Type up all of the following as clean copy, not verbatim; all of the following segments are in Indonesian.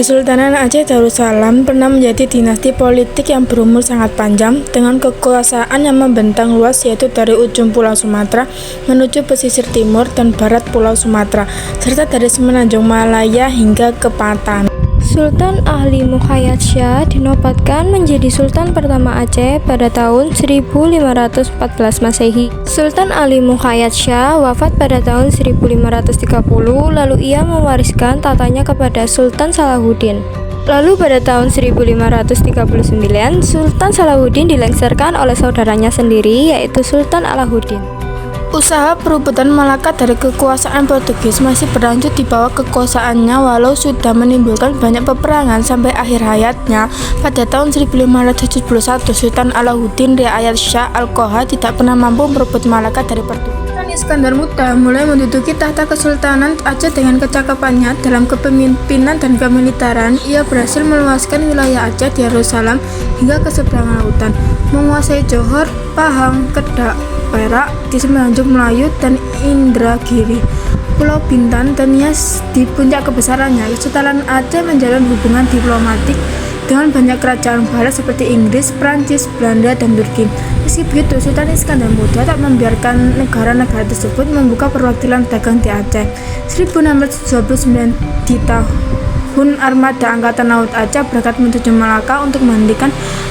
Kesultanan Aceh Darussalam pernah menjadi dinasti politik yang berumur sangat panjang dengan kekuasaan yang membentang luas, yaitu dari ujung Pulau Sumatera menuju pesisir timur dan barat Pulau Sumatera, serta dari semenanjung Malaya hingga ke Patan. Sultan Ali Muhayyad Shah dinobatkan menjadi Sultan pertama Aceh pada tahun 1514 Masehi. Sultan Ali Muhayyad Shah wafat pada tahun 1530, lalu ia mewariskan tatanya kepada Sultan Salahuddin. Lalu pada tahun 1539, Sultan Salahuddin dilengsarkan oleh saudaranya sendiri, yaitu Sultan Alauddin. Usaha perebutan Malaka dari kekuasaan Portugis masih berlanjut di bawah kekuasaannya, walau sudah menimbulkan banyak peperangan sampai akhir hayatnya. Pada tahun 1571, Sultan Alauddin Riayat Shah Al-Qoha tidak pernah mampu merebut Malaka dari Portugis. Sultan Iskandar Muda mulai menduduki tahta Kesultanan Aceh dengan kecakapannya dalam kepemimpinan dan kemiliteran. Ia berhasil meluaskan wilayah Aceh Darussalam hingga ke seberang lautan, menguasai Johor, Pahang, Kedah, Perak, di semenanjung Melayu dan Indragiri, Pulau Bintan, dan Nias di puncak kebesarannya. Kesultanan Aceh menjalin hubungan diplomatik dengan banyak kerajaan barat seperti Inggris, Prancis, Belanda, dan Turki. Meski begitu, Sultan Iskandar Muda tak membiarkan negara-negara tersebut membuka perwakilan dagang di Aceh. 1629 di tahun Armada Angkatan Laut Aceh berangkat menuju Malaka untuk menghentikan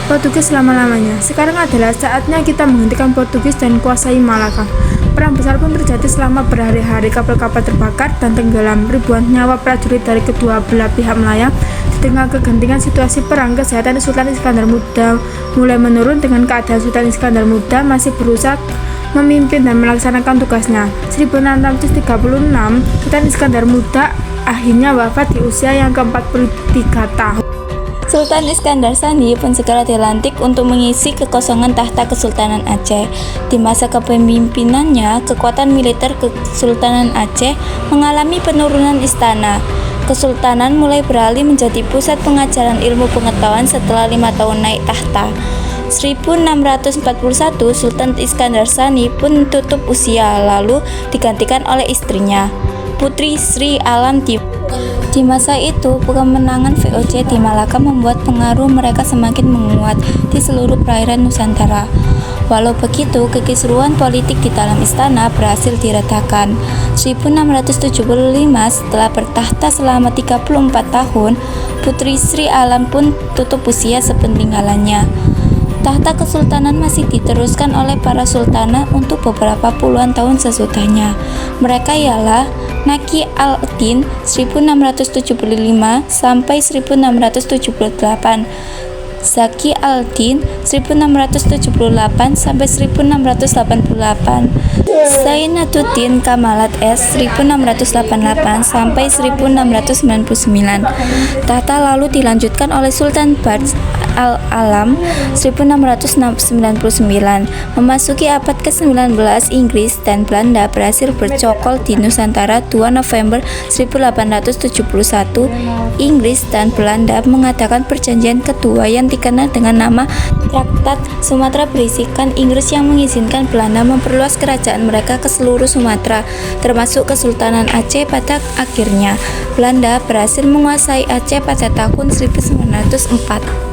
Portugis selama-lamanya. Sekarang adalah saatnya kita menghentikan Portugis dan kuasai Malaka. Perang besar pun terjadi selama berhari-hari. Kapal-kapal terbakar dan tenggelam. Ribuan nyawa prajurit dari kedua belah pihak melayang. Di tengah kegentingan situasi perang, kesehatan Sultan Iskandar Muda mulai menurun. Dengan keadaan Sultan Iskandar Muda masih berusaha memimpin dan melaksanakan tugasnya. 1636, Sultan Iskandar Muda akhirnya wafat di usia yang ke-43 tahun. Sultan Iskandar Sani pun segera dilantik untuk mengisi kekosongan tahta Kesultanan Aceh. Di masa kepemimpinannya, kekuatan militer Kesultanan Aceh mengalami penurunan istana. Kesultanan mulai beralih menjadi pusat pengajaran ilmu pengetahuan setelah 5 tahun naik tahta. 1641, Sultan Iskandar Sani pun tutup usia, lalu digantikan oleh istrinya, Putri Sri Alam Timur. Di masa itu, kemenangan VOC di Malaka membuat pengaruh mereka semakin menguat di seluruh perairan Nusantara. Walau begitu, kekisruhan politik di dalam istana berhasil diredakan. 1675, setelah bertahta selama 34 tahun, Putri Sri Alam pun tutup usia sepeninggalannya. Tahta kesultanan masih diteruskan oleh para sultanah untuk beberapa puluhan tahun sesudahnya. Mereka ialah Naki al-Din 1675 sampai 1678, Zaki al-Din 1678 sampai 1688, Zainuddin Kamalat S 1688 sampai 1699. Tahta lalu dilanjutkan oleh Sultan Bajh al-Alam 1699. Memasuki abad ke-19, Inggris dan Belanda berhasil bercokol di Nusantara. 2 November 1871, Inggris dan Belanda mengadakan perjanjian kedua yang dikenal dengan nama Traktat Sumatera, berisikan Inggris yang mengizinkan Belanda memperluas kerajaan mereka ke seluruh Sumatera, termasuk Kesultanan Aceh. Pada akhirnya, Belanda berhasil menguasai Aceh pada tahun 1904.